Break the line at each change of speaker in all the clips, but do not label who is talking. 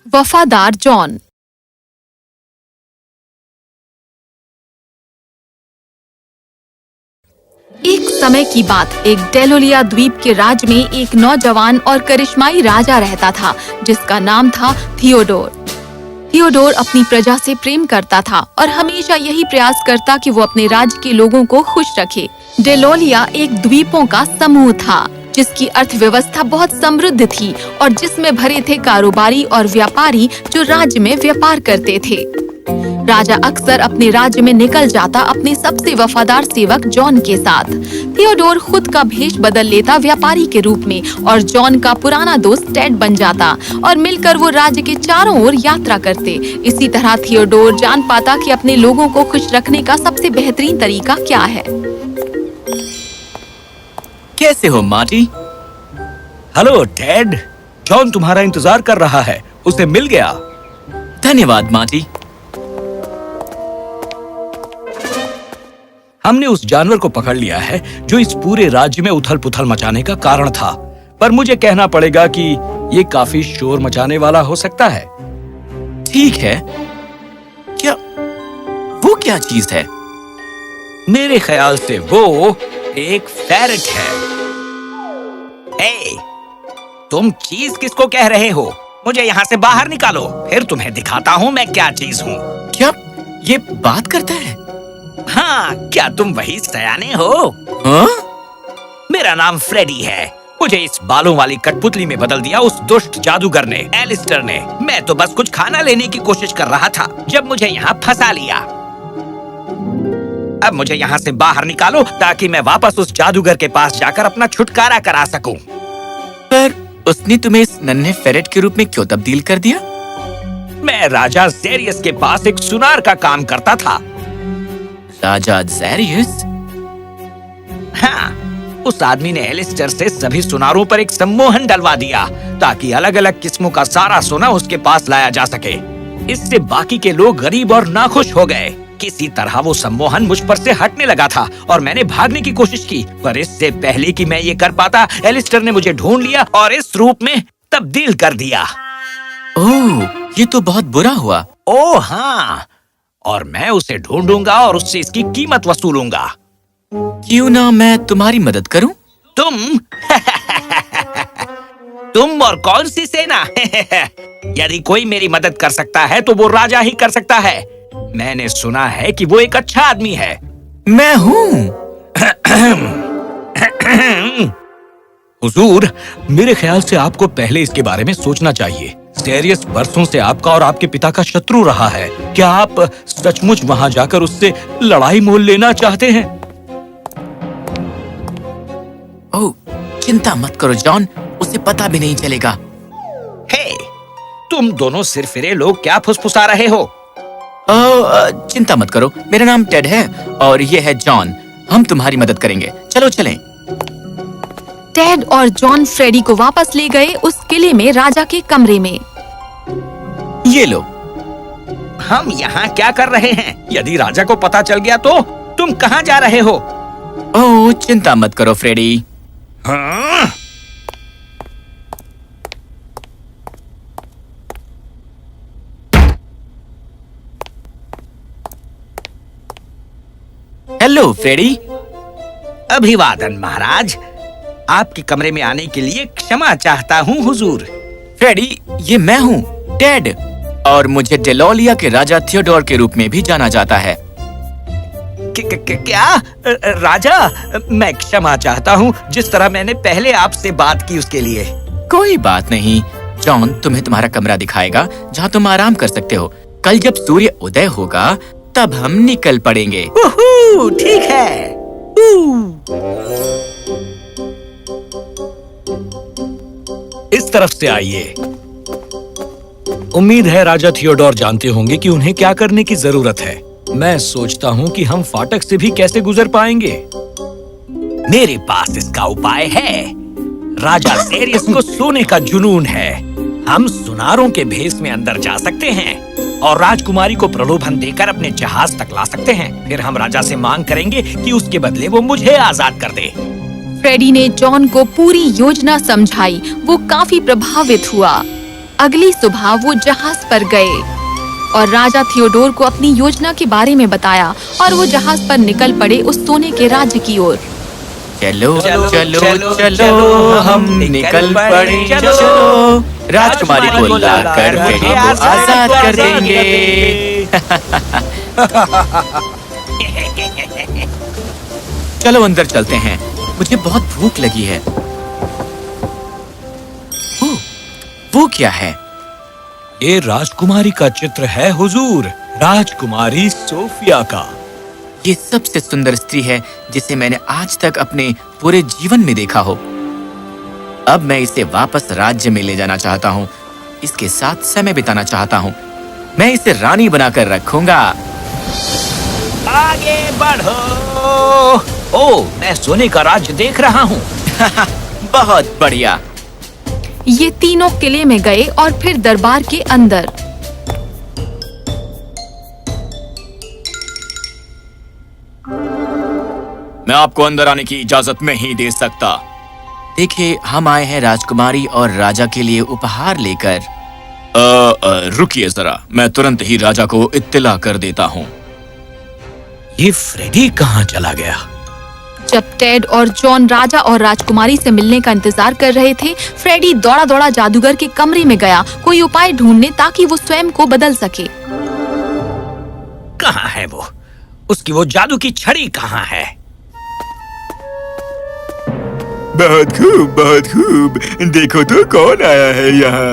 वफादार जॉन। एक समय की बात, एक डेलोलिया द्वीप के राज्य में एक नौजवान और करिश्माई राजा रहता था जिसका नाम था थियोडोर। थियोडोर अपनी प्रजा से प्रेम करता था और हमेशा यही प्रयास करता कि वो अपने राज्य के लोगों को खुश रखे। डेलोलिया एक द्वीपों का समूह था जिसकी अर्थव्यवस्था बहुत समृद्ध थी और जिसमें भरे थे कारोबारी और व्यापारी जो राज्य में व्यापार करते थे। राजा अक्सर अपने राज्य में निकल जाता अपने सबसे वफादार सेवक जॉन के साथ। थियोडोर खुद का भेष बदल लेता व्यापारी के रूप में और जॉन का पुराना दोस्त टेड बन जाता और मिलकर वो राज्य के चारों ओर यात्रा करते। इसी तरह थियोडोर जान पाता कि अपने लोगों को खुश रखने का सबसे बेहतरीन तरीका क्या है।
कैसे हो मार्टी?
हेलो टेड, जॉन तुम्हारा इंतजार कर रहा है, उसे मिल गया।
धन्यवाद मार्टी।
हमने उस जानवर को पकड़ लिया है जो इस पूरे राज्य में उथल-पुथल मचाने का कारण था, पर मुझे कहना पड़ेगा कि ये काफी शोर मचाने वाला हो सकता है।
ठीक है, क्या वो क्या चीज है?
मेरे ख्याल से वो एक फेरट है।
हे, तुम चीज किसको कह रहे हो? मुझे यहाँ से बाहर निकालो, फिर तुम्हें दिखाता हूँ मैं क्या चीज हूँ।
क्या ये बात करता है?
हाँ, क्या तुम वही सयाने हो?
हाँ?
मेरा नाम फ्रेडी है। मुझे इस बालों वाली कठपुतली में बदल दिया उस दुष्ट जादूगर ने, एलिस्टर ने। मैं तो बस कुछ खाना लेने की कोशिश कर रहा था जब मुझे यहाँ फंसा लिया। अब मुझे यहाँ से बाहर निकालो ताकि मैं वापस उस जादूगर के पास जाकर अपना छुटकारा करा सकूं।
पर उसने तुम्हें इस नन्हे फेरेट के रूप में क्यों तब्दील कर दिया?
मैं राजा ज़ेरियस के पास एक सुनार का काम करता था।
राजा ज़ेरियस?
हाँ, उस आदमी ने एलिस्टर से सभी सुनारों पर एक सम्मोहन डलवा दिया ताकि अलग अलग किस्मों का सारा सोना उसके पास लाया जा सके। इससे बाकी के लोग गरीब और नाखुश हो गए। किसी तरह वो सम्मोहन मुझ पर से हटने लगा था और मैंने भागने की कोशिश की, पर इससे पहले कि मैं ये कर पाता, एलिस्टर ने मुझे ढूंढ लिया और इस रूप में तब्दील कर दिया।
ओह, ये तो बहुत बुरा हुआ।
ओह हाँ, और मैं उसे ढूंढूंगा और उससे इसकी कीमत वसूलूंगा।
क्यों ना मैं तुम्हारी मदद करूं?
तुम तुम और कौन सी सेना? यदि कोई मेरी मदद कर सकता है तो वो राजा ही कर सकता है। मैंने सुना है कि वो एक अच्छा आदमी है।
मैं हूँ।
हुजूर, मेरे ख्याल से आपको पहले इसके बारे में सोचना चाहिए। ज़ेरियस बरसों से आपका और आपके पिता का शत्रु रहा है। क्या आप सचमुच वहां जाकर उससे लड़ाई मोल लेना चाहते हैं?
ओह, चिंता मत करो जॉन, उसे पता भी नहीं चलेगा।
हे, तुम दोनों सिरफिरे लोग क्या फुसफुसा रहे हो?
चिंता मत करो, मेरा नाम टेड है और ये है जॉन। हम तुम्हारी मदद करेंगे, चलो चलें।
टेड और जॉन फ्रेडी को वापस ले गए उस किले में राजा के कमरे में।
ये लो।
हम यहाँ क्या कर रहे हैं? यदि राजा को पता चल गया तो तुम कहाँ जा रहे हो?
ओह, चिंता मत करो फ्रेडी।
हाँ?
Hello Freddie.
अभिवादन महाराज, आपके कमरे में आने के लिए क्षमा चाहता हूँ हुजूर।
फ्रेडी, ये मैं हूँ टेड और मुझे डेलोलिया के राजा थियोडोर के रूप में भी जाना जाता है।
क्या राजा? मैं क्षमा चाहता हूँ, जिस तरह मैंने पहले आपसे बात की उसके लिए।
कोई बात नहीं, जॉन तुम्हें तुम्हारा कमरा दिखाएगा जहाँ तुम आराम कर सकते हो। कल जब सूर्य उदय होगा तब हम निकल पड़ेंगे।
ठीक है।
इस तरफ से आइए। उम्मीद है राजा थियोडोर जानते होंगे कि उन्हें क्या करने की जरूरत है। मैं सोचता हूँ कि हम फाटक से भी कैसे गुजर पाएंगे।
मेरे पास इसका उपाय है। राजा ज़ेरियस को सोने का जुनून है। हम सुनारों के भेष में अंदर जा सकते हैं और राजकुमारी को प्रलोभन देकर अपने जहाज तक ला सकते हैं। फिर हम राजा से मांग करेंगे कि उसके बदले वो मुझे आजाद कर दे।
फ्रेडी ने जॉन को पूरी योजना समझाई। वो काफी प्रभावित हुआ। अगली सुबह वो जहाज पर गए और राजा थियोडोर को अपनी योजना के बारे में बताया और वो जहाज पर निकल पड़े उस सोने के राज्य की ओर।
चलो चलो चलो चलो हम निकल पड़े, चलो राजकुमारी को लाकर फ्रेडी को आजाद कर देंगे। चलो अंदर चलते हैं, मुझे बहुत भूख लगी है। वो क्या है?
ये राजकुमारी का चित्र है हुजूर, राजकुमारी सोफिया का।
ये सबसे सुंदर स्त्री है जिसे मैंने आज तक अपने पूरे जीवन में देखा हो। अब मैं इसे वापस राज्य में ले जाना चाहता हूँ, इसके साथ समय बिताना चाहता हूँ। मैं इसे रानी बनाकर रखूंगा।
आगे बढ़ो। ओ, मैं सोने का राज्य देख रहा हूँ।
बहुत बढ़िया।
ये तीनों किले में गए और फिर दरबार के अंदर।
मैं आपको अंदर आने की इजाजत नहीं दे सकता। देखिए, हम आए हैं राजकुमारी और राजा के लिए उपहार लेकर। रुकिए जरा, मैं तुरंत ही राजा को इत्तला कर देता हूँ।
ये फ्रेडी कहाँ चला गया?
जब टेड और जॉन राजा और राजकुमारी से मिलने का इंतजार कर रहे थे, फ्रेडी दौड़ा दौड़ा जादूगर के कमरे में गया कोई उपाय ढूंढने ताकि वो स्वयं को बदल सके।
कहाँ है वो? उसकी वो जादू की छड़ी कहाँ है?
बहुत खूब, बहुत खूब। देखो तो कौन आया है यहाँ।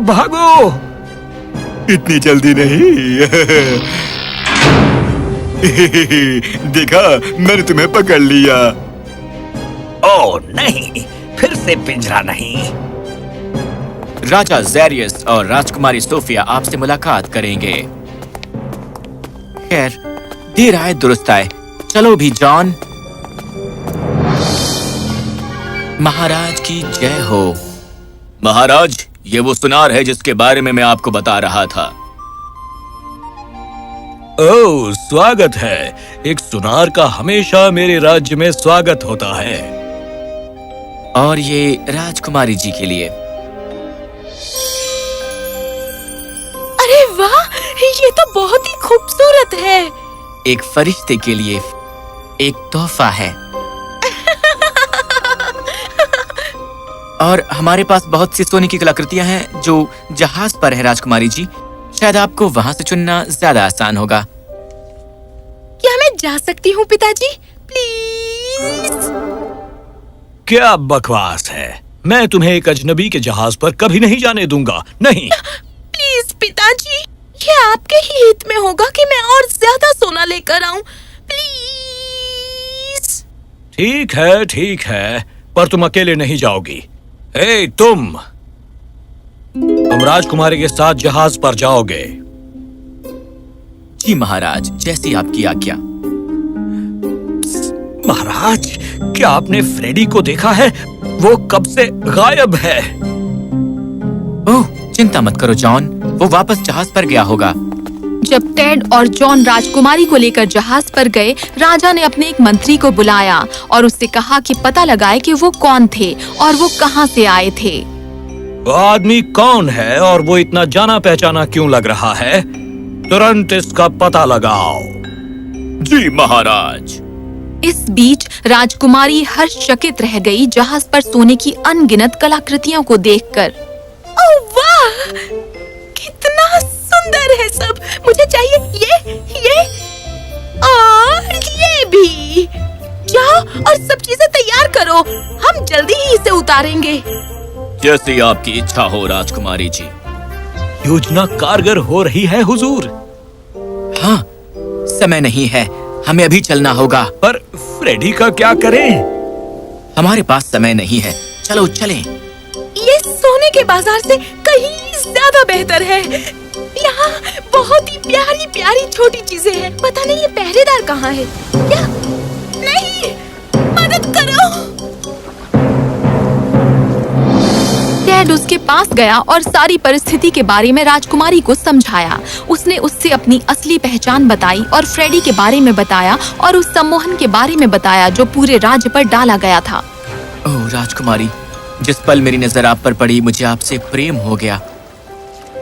भागो!
इतनी जल्दी नहीं। देखा, मैंने तुम्हें पकड़ लिया।
ओ नहीं, फिर से पिंजरा नहीं।
राजा ज़ेरियस और राजकुमारी सोफिया आपसे मुलाकात करेंगे। खैर, देर आए दुरुस्त आए। चलो भी जॉन। महाराज की जय हो। महाराज, ये वो सुनार है जिसके बारे में मैं आपको बता रहा था।
ओह, स्वागत है। एक सुनार का हमेशा मेरे राज्य में स्वागत होता है।
और ये राजकुमारी जी के लिए।
अरे वाह, ये तो बहुत ही खूबसूरत है।
एक फरिश्ते के लिए एक तोहफा है। और हमारे पास बहुत सी सोने की कलाकृतियां हैं जो जहाज पर है राजकुमारी जी। शायद आपको वहां से चुनना ज्यादा आसान होगा।
क्या मैं जा सकती हूँ पिताजी? प्लीज।
क्या बकवास है। मैं तुम्हें एक अजनबी के जहाज पर कभी नहीं जाने दूंगा। नहीं।
प्लीज पिताजी, ये आपके ही हित में होगा कि मैं और ज्यादा सोना लेकर आऊं। प्लीज।
ठीक है, पर तुम अकेले नहीं जाओगी। ए, तुम राजकुमारी के साथ जहाज पर जाओगे।
जी महाराज, जैसी आपकी आज्ञा।
महाराज, क्या आपने फ्रेडी को देखा है? वो कब से गायब है।
ओह, चिंता मत करो जॉन, वो वापस जहाज पर गया होगा।
जब टेड और जॉन राजकुमारी को लेकर जहाज पर गए, राजा ने अपने एक मंत्री को बुलाया और उससे कहा कि पता लगाए कि वो कौन थे और वो कहां से आए थे।
वो आदमी कौन है और वो इतना जाना पहचाना क्यों लग रहा है? तुरंत इसका पता लगाओ।
जी महाराज।
इस बीच राजकुमारी हर्षचकित रह गई जहाज पर सोने की अनगिनत कलाकृतियों को देखकर। ओह वाह, कितना सुंदर है सब। मुझे चाहिए ये और ये भी। जाओ और सब चीजें तैयार करो, हम जल्दी ही इसे उतारेंगे।
जैसी आपकी इच्छा हो राजकुमारी जी।
योजना कारगर हो रही है हुजूर।
हाँ, समय नहीं है, हमें अभी चलना होगा।
पर फ्रेडी का क्या करें?
हमारे पास समय नहीं है, चलो चलें।
ये सोने के बाजार से कहीं ज्यादा बेहतर है। यहाँ बहुत ही प्यारी प्यारी छोटी चीजें हैं। पता नहीं ये पहरेदार कहाँ है। क्या? नहीं, मदद करो। फ्रेड उसके पास गया और सारी परिस्थिति के बारे में राजकुमारी को समझाया। उसने उससे अपनी असली पहचान बताई और फ्रेडी के बारे में बताया और उस सम्मोहन के बारे में बताया जो पूरे राज्य पर डाला गया था।
ओह राजकुमारी, जिस पल मेरी नजर आप पर पड़ी मुझे आपसे प्रेम हो गया।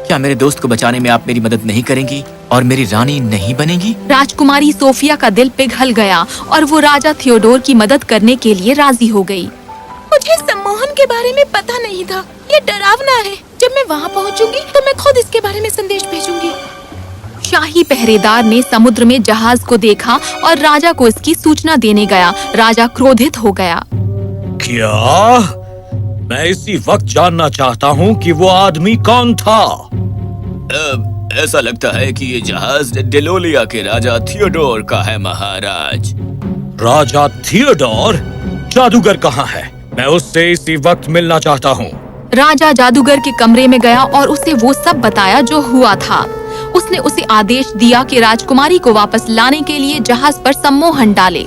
क्या मेरे दोस्त को बचाने में आप मेरी मदद नहीं करेंगी और मेरी रानी नहीं बनेगी?
राजकुमारी सोफिया का दिल पिघल गया और वो राजा थियोडोर की मदद करने के लिए राजी हो गई।
मुझे सम्मोहन के बारे में पता नहीं था। ये डरावना है। जब मैं वहाँ पहुँचूंगी तो मैं खुद इसके बारे में संदेश भेजूंगी।
शाही पहरेदार ने समुद्र में जहाज को देखा और राजा को इसकी सूचना देने गया। राजा क्रोधित हो गया।
क्या? मैं इसी वक्त जानना चाहता हूँ कि वो आदमी कौन था।
ऐसा लगता है कि ये जहाज डेलोलिया के राजा थियोडोर का है महाराज।
राजा थियोडोर? जादूगर कहाँ है? मैं उससे इसी वक्त मिलना चाहता हूँ।
राजा जादूगर के कमरे में गया और उसे वो सब बताया जो हुआ था। उसने उसे आदेश दिया कि राजकुमारी को वापस लाने के लिए जहाज पर सम्मोहन डाले।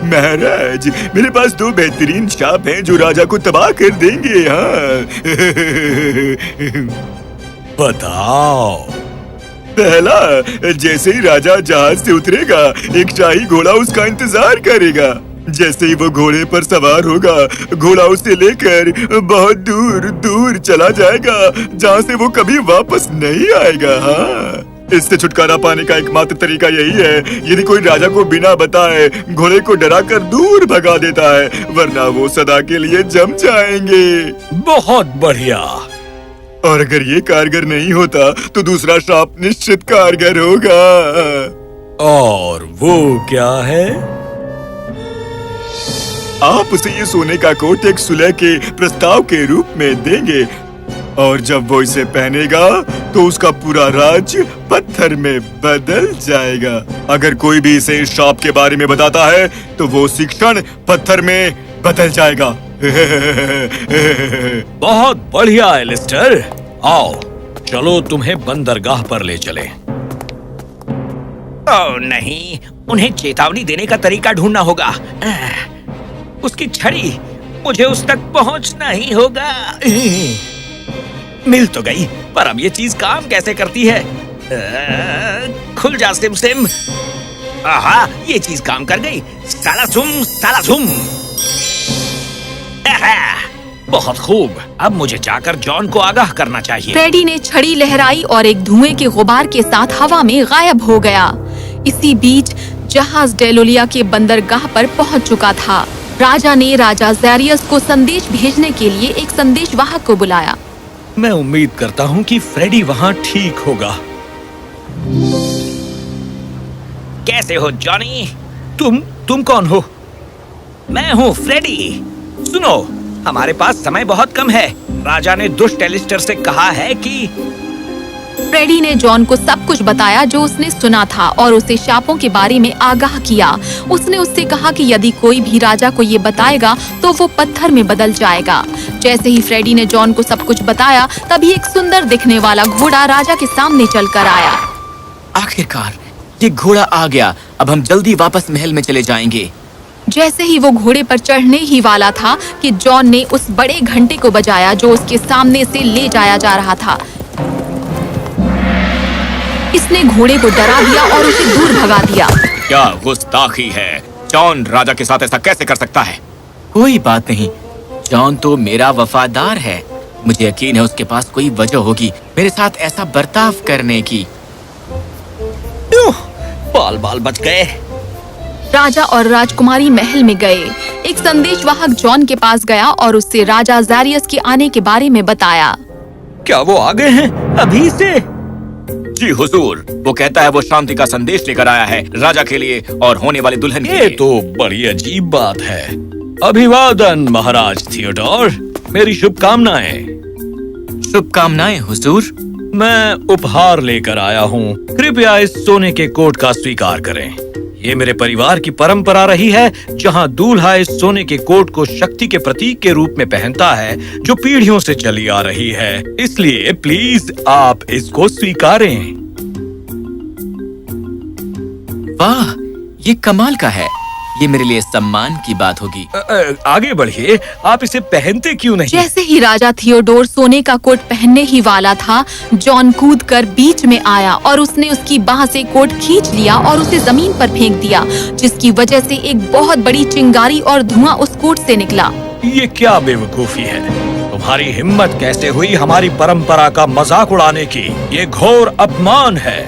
महाराज, मेरे पास 2 बेहतरीन शाप हैं जो राजा को तबाह कर देंगे। हाँ।
बताओ।
पहला, जैसे ही राजा जहाज से उतरेगा एक शाही घोड़ा उसका इंतजार करेगा। जैसे ही वो घोड़े पर सवार होगा घोड़ा उसे लेकर बहुत दूर दूर चला जाएगा जहाँ से वो कभी वापस नहीं आएगा। हाँ, इससे छुटकारा पाने का एकमात्र तरीका यही है, यदि कोई राजा को बिना बताए घोड़े को डराकर दूर भगा देता है, वरना वो सदा के लिए जम जाएंगे।
बहुत बढ़िया।
और अगर ये कारगर नहीं होता तो दूसरा श्राप निश्चित कारगर होगा।
और वो क्या है?
आप उसे ये सोने का कोट एक सुलह के प्रस्ताव के रूप में देंगे और जब वो इसे पहनेगा तो उसका पूरा राज्य पत्थर में बदल जाएगा। अगर कोई भी इसे इस श्राप के बारे में बताता है तो वो उसी क्षण पत्थर में बदल जाएगा।
बहुत बढ़िया एलिस्टर। आओ, चलो तुम्हें बंदरगाह पर ले चले।
ओह नहीं, उन्हें चेतावनी देने का तरीका ढूंढना होगा। उसकी छड़ी, मुझे उस तक पहुंचना ही होगा। मिल तो गई, पर अब ये चीज काम कैसे करती है? खुल जा सिम सिम। आहा, ये चीज काम कर गई। साला सुम। बहुत खूब, अब मुझे जाकर जॉन को आगाह करना चाहिए।
फ्रेडी ने छड़ी लहराई और एक धुएं के गुबार के साथ हवा में गायब हो गया। इसी बीच जहाज डेलोलिया के बंदरगाह पर पहुंच चुका था। राजा ने राजा ज़ेरियस को संदेश भेजने के लिए एक संदेशवाहक को बुलाया।
मैं उम्मीद करता हूँ कि फ्रेडी वहाँ ठीक होगा।
कैसे हो जॉनी? तुम कौन हो? मैं हूँ फ्रेडी। सुनो, हमारे पास समय बहुत कम है। राजा ने दुष्ट एलिस्टर से कहा है कि
फ्रेडी ने जॉन को सब कुछ बताया जो उसने सुना था और उसे शापों के बारे में आगाह किया। उसने उससे कहा कि यदि कोई भी राजा को ये बताएगा तो वो पत्थर में बदल जाएगा। जैसे ही फ्रेडी ने जॉन को सब कुछ बताया तभी एक सुंदर दिखने वाला घोड़ा राजा के सामने चलकर आया।
आखिरकार ये घोड़ा आ गया। अब हम जल्दी वापस महल में चले जाएंगे।
जैसे ही वो घोड़े पर चढ़ने ही वाला था कि जॉन ने उस बड़े घंटे को बजाया जो उसके सामने से ले जाया जा रहा था। इसने घोड़े को डरा दिया और उसे दूर भगा दिया।
क्या गुस्ताखी है! जॉन राजा के साथ ऐसा कैसे कर सकता है? कोई बात नहीं, जॉन तो मेरा वफादार है। मुझे यकीन है उसके पास कोई वजह होगी मेरे साथ ऐसा बर्ताव करने की।
बाल बच गए।
राजा और राजकुमारी महल में गए। एक संदेशवाहक जॉन के पास गया और उससे राजा ज़ेरियस के आने के बारे में बताया।
क्या वो आ गए हैं अभी से?
जी हुजूर, वो कहता है वो शांति का संदेश लेकर आया है राजा के लिए और होने वाले दुल्हन के
ये
लिए।
तो बड़ी अजीब बात है। अभिवादन महाराज थियोडोर, मेरी शुभकामनाएं।
शुभकामनाएं हुजूर।
मैं उपहार लेकर आया हूँ। कृपया इस सोने के कोट का स्वीकार करें। ये मेरे परिवार की परंपरा रही है, जहाँ दूल्हा इस सोने के कोट को शक्ति के प्रतीक के रूप में पहनता है, जो पीढ़ियों से चली आ रही है। इसलिए प्लीज आप इसको स्वीकारें।
वाह, ये कमाल का है। ये मेरे लिए सम्मान की बात होगी।
आगे बढ़िए, आप इसे पहनते क्यों नहीं?
जैसे ही राजा थियोडोर सोने का कोट पहनने ही वाला था, जॉन कूदकर बीच में आया और उसने उसकी बाह से कोट खींच लिया और उसे जमीन पर फेंक दिया, जिसकी वजह से एक बहुत बड़ी चिंगारी और धुआं उस कोट से निकला।
ये क्या बेवकूफी है? तुम्हारी हिम्मत कैसे हुई हमारी परंपरा का मजाक उड़ाने की? ये घोर अपमान है।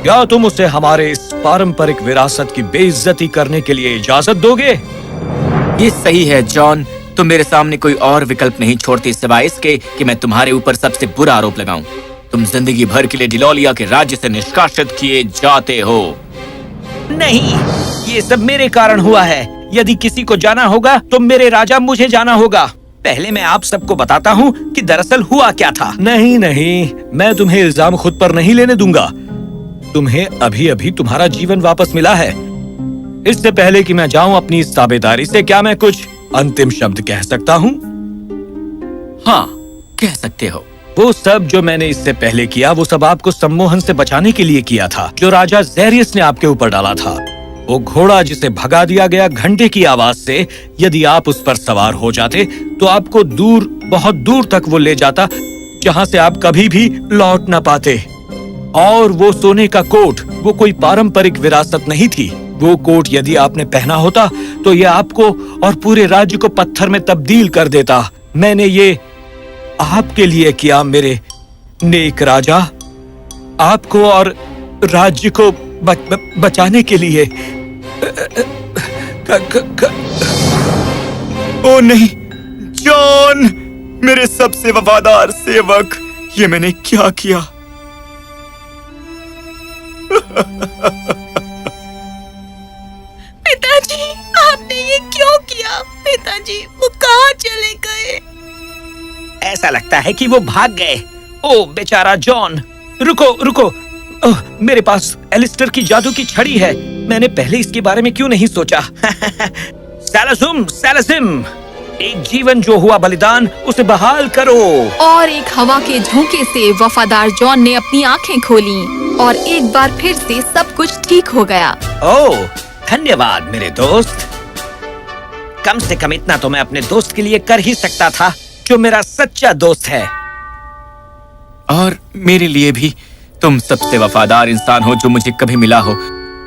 क्या तुम उसे हमारे इस पारंपरिक विरासत की बेइज्जती करने के लिए इजाजत दोगे?
ये सही है जॉन, तुम मेरे सामने कोई और विकल्प नहीं छोड़ते सिवाय इसके कि मैं तुम्हारे ऊपर सबसे बुरा आरोप लगाऊं। तुम जिंदगी भर के लिए डिलोलिया के राज्य से निष्कासित किए जाते हो।
नहीं, ये सब मेरे कारण हुआ है। यदि किसी को जाना होगा तो मेरे राजा मुझे जाना होगा। पहले मैं आप सबको बताता हूँ कि दरअसल हुआ क्या था।
नहीं नहीं, मैं तुम्हें इल्जाम खुद पर नहीं लेने दूंगा। तुम्हें अभी अभी तुम्हारा जीवन वापस मिला है। इससे पहले कि मैं जाऊं अपनी इस ताबेदारी से, क्या मैं कुछ अंतिम शब्द कह सकता हूँ?
हाँ, कह सकते हो।
वो सब जो मैंने इससे पहले किया, वो सब आपको सम्मोहन से बचाने के लिए किया था, जो राजा ज़ेरियस ने आपके ऊपर डाला था। वो घोड़ा जिसे भगा दिया गया घंटे की आवाज से, यदि आप उस पर सवार हो जाते तो आपको दूर, बहुत दूर तक वो ले जाता, जहां से आप कभी भी लौट न पाते। और वो सोने का कोट, वो कोई पारंपरिक विरासत नहीं थी। वो कोट यदि आपने पहना होता तो ये आपको और पूरे राज्य को पत्थर में तब्दील कर देता। मैंने ये आपके लिए किया, मेरे नेक राजा, आपको और राज्य को बचाने के लिए।
ओ नहीं, जॉन, मेरे सबसे वफादार सेवक, ये मैंने क्या किया?
पिताजी, आपने ये क्यों किया? पिताजी, वो कहाँ चले गए?
ऐसा लगता है कि वो भाग गए। ओ बेचारा जॉन। रुको रुको, मेरे पास एलिस्टर की जादू की छड़ी है। मैंने पहले इसके बारे में क्यों नहीं सोचा? सैलाजुम सैलाजिम, एक जीवन जो हुआ बलिदान, उसे बहाल करो।
और एक हवा के झोंके से वफादार जॉन ने अपनी आंखें खोलीं और एक बार फिर से सब कुछ ठीक हो गया।
ओह, धन्यवाद मेरे दोस्त। कम से कम इतना तो मैं अपने दोस्त के लिए कर ही सकता था, जो मेरा सच्चा दोस्त है।
और मेरे लिए भी तुम सबसे वफादार इंसान हो जो मुझे कभी मिला हो।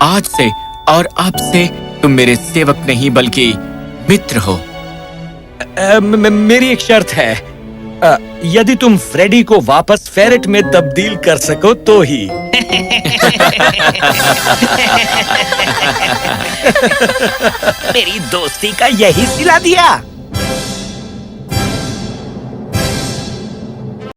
आज से और अब से तुम मेरे सेवक नहीं बल्कि मित्र हो।
मेरी एक शर्त है, यदि तुम फ्रेडी को वापस फेरेट में तब्दील कर सको तो ही।
मेरी दोस्ती का यही सिला दिया।